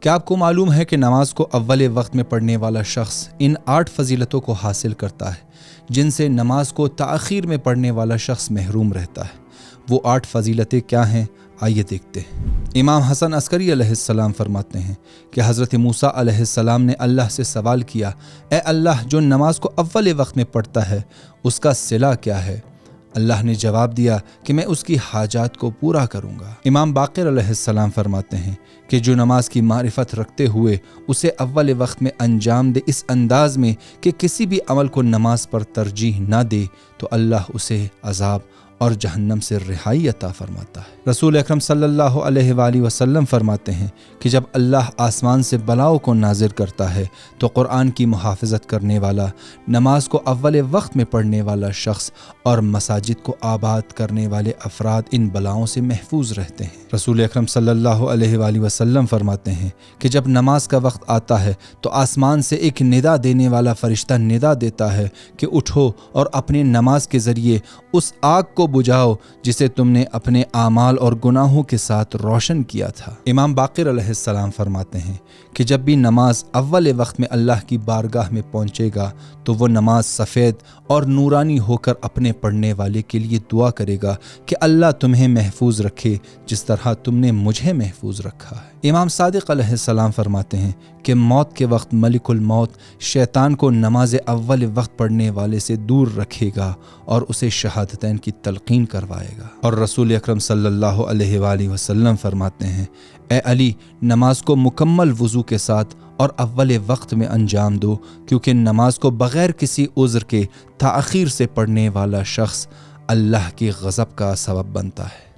کیا آپ کو معلوم ہے کہ نماز کو اول وقت میں پڑھنے والا شخص ان 8 فضیلتوں کو حاصل کرتا ہے جن سے نماز کو تاخیر میں پڑھنے والا شخص محروم رہتا ہے؟ وہ 8 فضیلتیں کیا ہیں؟ آئیے دیکھتے ہیں۔ امام حسن عسکری علیہ السلام فرماتے ہیں کہ حضرت موسیٰ علیہ السلام نے اللہ سے سوال کیا، اے اللہ، جو نماز کو اول وقت میں پڑھتا ہے اس کا صلہ کیا ہے؟ اللہ نے جواب دیا کہ میں اس کی حاجات کو پورا کروں گا۔ امام باقر علیہ السلام فرماتے ہیں کہ جو نماز کی معرفت رکھتے ہوئے اسے اول وقت میں انجام دے اس انداز میں کہ کسی بھی عمل کو نماز پر ترجیح نہ دے تو اللہ اسے عذاب اور جہنم سے رہائی عطا فرماتا ہے۔ رسول اکرم صلی اللہ علیہ وآلہ وسلم فرماتے ہیں کہ جب اللہ آسمان سے بلاؤں کو نازل کرتا ہے تو قرآن کی محافظت کرنے والا، نماز کو اول وقت میں پڑھنے والا شخص اور مساجد کو آباد کرنے والے افراد ان بلاؤں سے محفوظ رہتے ہیں۔ رسول اکرم صلی اللہ علیہ وآلہ وسلم فرماتے ہیں کہ جب نماز کا وقت آتا ہے تو آسمان سے ایک ندا دینے والا فرشتہ ندا دیتا ہے کہ اٹھو اور اپنے نماز کے ذریعے اس آگ کو بجھاؤ جسے تم نے اپنے اعمال اور گناہوں کے ساتھ روشن کیا تھا۔ امام باقر علیہ السلام فرماتے ہیں کہ جب بھی نماز اول وقت میں اللہ کی بارگاہ میں پہنچے گا تو وہ نماز سفید اور نورانی ہو کر اپنے پڑھنے والے کے لیے دعا کرے گا کہ اللہ تمہیں محفوظ رکھے جس طرح تم نے مجھے محفوظ رکھا ہے۔ امام صادق علیہ السلام فرماتے ہیں کہ موت کے وقت ملک الموت شیطان کو نماز اول وقت پڑھنے والے سے دور رکھے گا اور اسے شہادتین کی تلقین کروائے گا۔ اور رسول اکرم صلی اللہ علیہ وآلہ وسلم فرماتے ہیں، اے علی، نماز کو مکمل وضو کے ساتھ اور اول وقت میں انجام دو، کیونکہ نماز کو بغیر کسی عذر کے تاخیر سے پڑھنے والا شخص اللہ کی غضب کا سبب بنتا ہے۔